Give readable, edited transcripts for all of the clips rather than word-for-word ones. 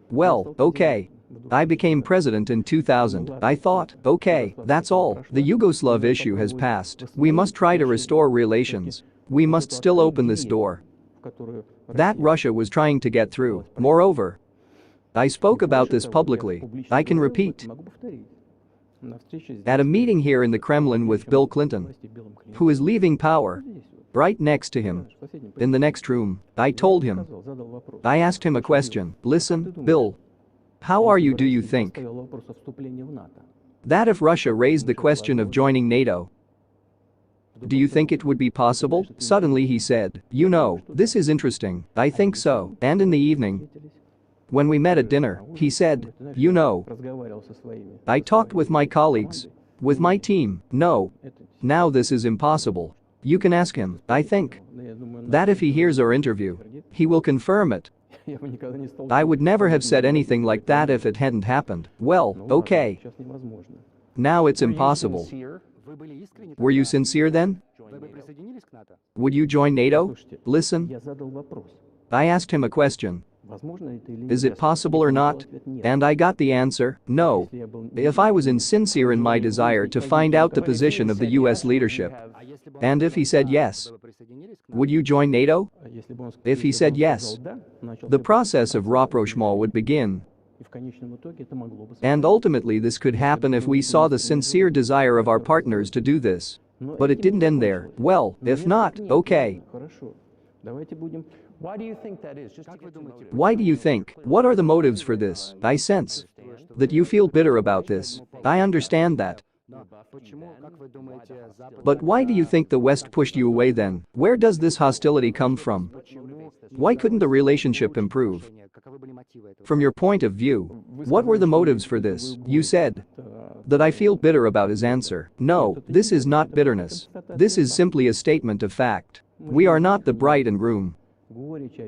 Well, okay. I became president in 2000. I thought, okay, that's all. The Yugoslav issue has passed. We must try to restore relations. We must still open this door that Russia was trying to get through. Moreover, I spoke about this publicly. I can repeat. At a meeting here in the Kremlin with Bill Clinton, who is leaving power, right next to him, in the next room, I told him. I asked him a question. Listen, Bill. How are you, do you think that if Russia raised the question of joining NATO, do you think it would be possible? Suddenly he said, you know, this is interesting. I think so. And in the evening, when we met at dinner, he said, you know, I talked with my colleagues, with my team. No. Now this is impossible. You can ask him. I think that if he hears our interview, he will confirm it. I would never have said anything like that if it hadn't happened. Well, okay. Now it's impossible. Were you sincere then? Would you join NATO? Listen. I asked him a question. Is it possible or not? And I got the answer, no. If I was insincere in my desire to find out the position of the US leadership, and if he said yes, would you join NATO? If he said yes, the process of rapprochement would begin. And ultimately this could happen if we saw the sincere desire of our partners to do this. But it didn't end there. Well, if not, okay. Why do you think that is? Why do you think? What are the motives for this? I sense that you feel bitter about this. I understand that. But why do you think the West pushed you away then? Where does this hostility come from? Why couldn't the relationship improve? From your point of view, what were the motives for this? You said that I feel bitter about his answer. No, this is not bitterness. This is simply a statement of fact. We are not the bride and groom.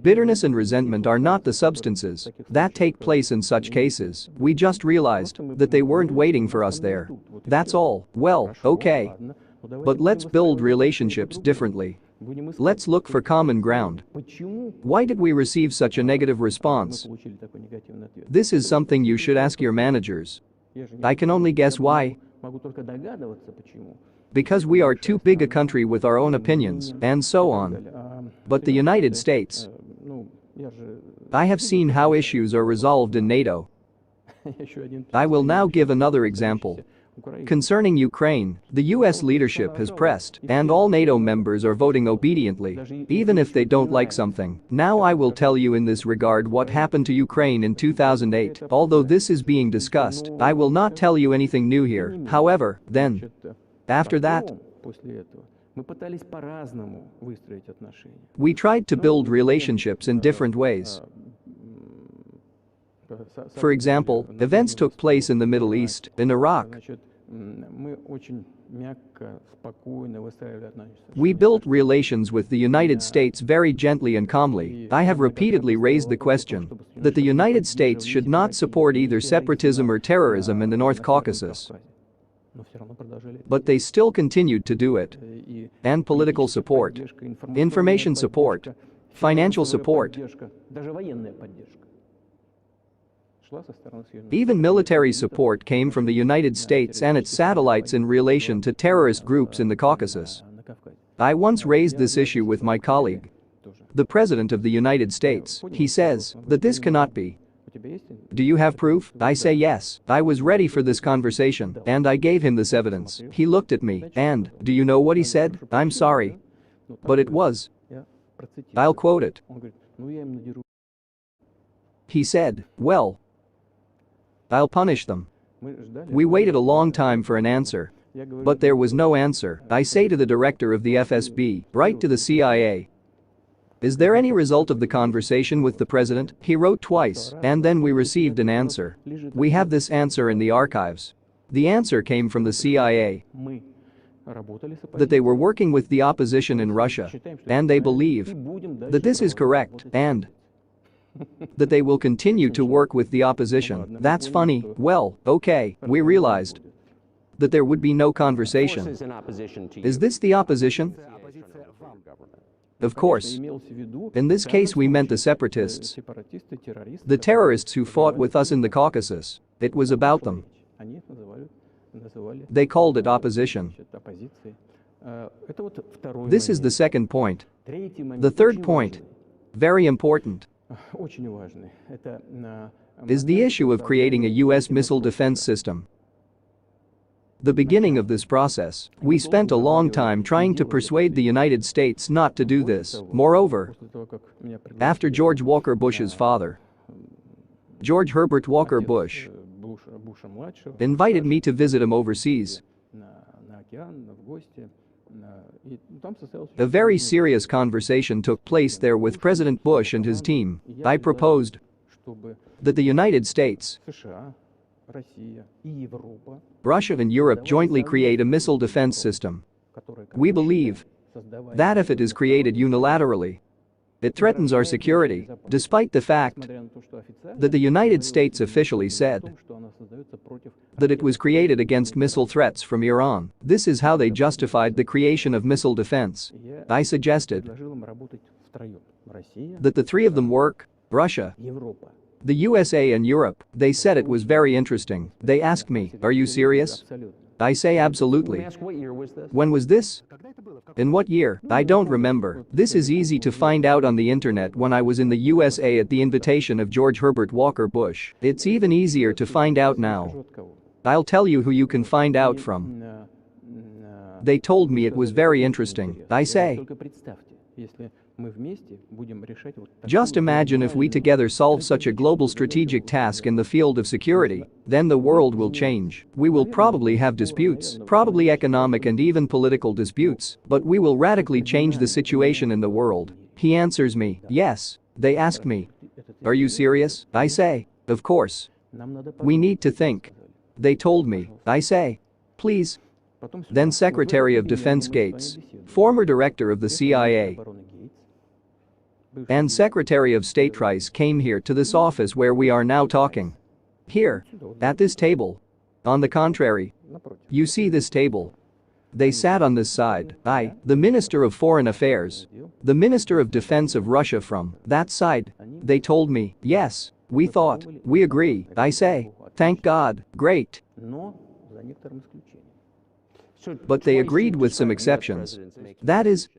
Bitterness and resentment are not the substances that take place in such cases. We just realized that they weren't waiting for us there. That's all. Well, okay. But let's build relationships differently. Let's look for common ground. Why did we receive such a negative response? This is something you should ask your managers. I can only guess why. Because we are too big a country with our own opinions, and so on. But the United States, I have seen how issues are resolved in NATO. I will now give another example. Concerning Ukraine, the US leadership has pressed, and all NATO members are voting obediently, even if they don't like something. Now I will tell you in this regard what happened to Ukraine in 2008. Although this is being discussed, I will not tell you anything new here. However, then, after that, we tried to build relationships in different ways. For example, events took place in the Middle East, in Iraq. We built relations with the United States very gently and calmly. I have repeatedly raised the question that the United States should not support either separatism or terrorism in the North Caucasus. But they still continued to do it. And political support, information support, financial support, even military support came from the United States and its satellites in relation to terrorist groups in the Caucasus. I once raised this issue with my colleague, the President of the United States. He says that this cannot be. Do you have proof? I say yes. I was ready for this conversation, and I gave him this evidence. He looked at me, and, do you know what he said? I'm sorry. But it was. I'll quote it. He said, well, I'll punish them. We waited a long time for an answer. But there was no answer. I say to the director of the FSB, write to the CIA. Is there any result of the conversation with the president? He wrote twice, and then we received an answer. We have this answer in the archives. The answer came from the CIA. That they were working with the opposition in Russia, and they believe that this is correct, and that they will continue to work with the opposition. That's funny. Well, okay, we realized that there would be no conversation. Is this the opposition? Of course. In this case we meant the separatists. The terrorists who fought with us in the Caucasus. It was about them. They called it opposition. This is the second point. The third point, very important, is the issue of creating a US missile defense system. The beginning of this process, we spent a long time trying to persuade the United States not to do this. Moreover, after George Walker Bush's father, George Herbert Walker Bush, invited me to visit him overseas, a very serious conversation took place there with President Bush and his team. I proposed that the United States, Russia and Europe jointly create a missile defense system. We believe that if it is created unilaterally, it threatens our security, despite the fact that the United States officially said that it was created against missile threats from Iran. This is how they justified the creation of missile defense. I suggested that the three of them work, Russia, the USA and Europe. They said it was very interesting. They asked me, "Are you serious?" I say absolutely. When was this? In what year? I don't remember. This is easy to find out on the internet. When I was in the USA at the invitation of George Herbert Walker Bush. It's even easier to find out now. I'll tell you who you can find out from. They told me it was very interesting. I say, just imagine if we together solve such a global strategic task in the field of security, then the world will change. We will probably have disputes, probably economic and even political disputes, but we will radically change the situation in the world. He answers me, yes. They ask me, are you serious? I say, of course. We need to think. They told me, I say, please. Then Secretary of Defense Gates, former director of the CIA, and Secretary of State Rice came here to this office where we are now talking. Here, at this table. On the contrary, you see this table. They sat on this side. I, the Minister of Foreign Affairs, the Minister of Defense of Russia from that side. They told me, yes, we thought, we agree. I say, thank God, great. But they agreed with some exceptions. That is,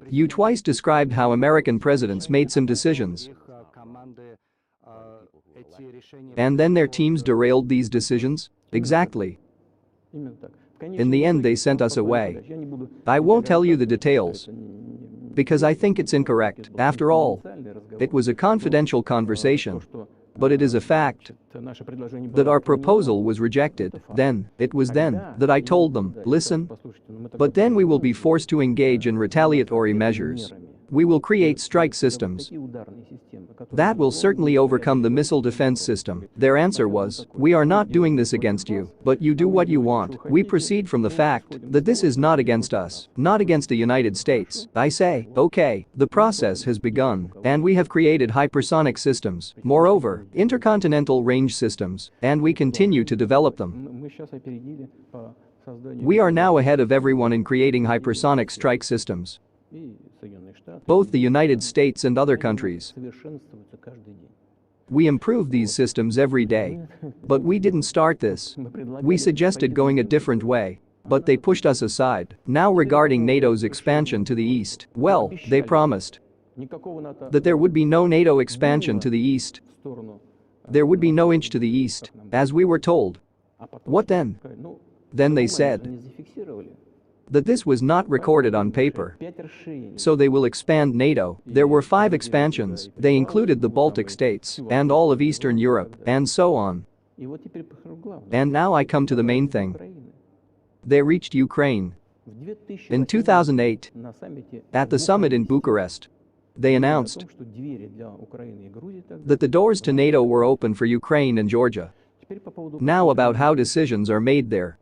you twice described how American presidents made some decisions, and then their teams derailed these decisions? Exactly. In the end they sent us away. I won't tell you the details, because I think it's incorrect. After all, it was a confidential conversation. But it is a fact that our proposal was rejected. It was then that I told them, listen, but then we will be forced to engage in retaliatory measures. We will create strike systems that will certainly overcome the missile defense system. Their answer was, we are not doing this against you, but you do what you want. We proceed from the fact that this is not against us, not against the United States. I say, okay, the process has begun, and we have created hypersonic systems, moreover, intercontinental range systems, and we continue to develop them. We are now ahead of everyone in creating hypersonic strike systems. Both the United States and other countries. We improve these systems every day. But we didn't start this. We suggested going a different way. But they pushed us aside. Now regarding NATO's expansion to the east, well, they promised that there would be no NATO expansion to the east. There would be no inch to the east, as we were told. What then? Then they said that this was not recorded on paper. So they will expand NATO. There were 5 expansions. They included the Baltic states and all of Eastern Europe and so on. And now I come to the main thing. They reached Ukraine. In 2008, at the summit in Bucharest, they announced that the doors to NATO were open for Ukraine and Georgia. Now about how decisions are made there.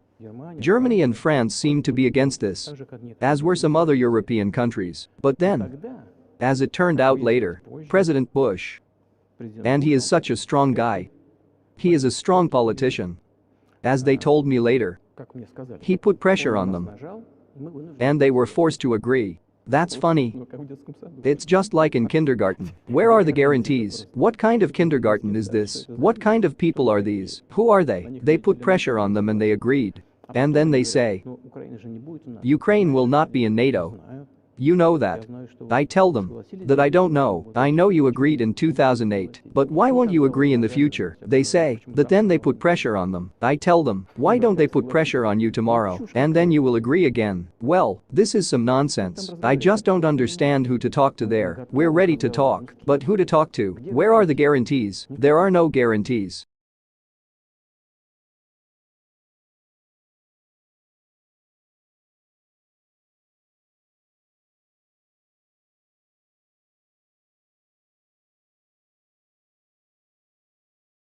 Germany and France seemed to be against this, as were some other European countries. But then, as it turned out later, President Bush, and he is such a strong guy. He is a strong politician. As they told me later, he put pressure on them. And they were forced to agree. That's funny. It's just like in kindergarten. Where are the guarantees? What kind of kindergarten is this? What kind of people are these? Who are they? They put pressure on them and they agreed. And then they say, Ukraine will not be in NATO. You know that. I tell them that I don't know. I know you agreed in 2008, but why won't you agree in the future? They say that then they put pressure on them. I tell them, why don't they put pressure on you tomorrow and then you will agree again? Well, this is some nonsense. I just don't understand who to talk to there. We're ready to talk, but who to talk to? Where are the guarantees? There are no guarantees.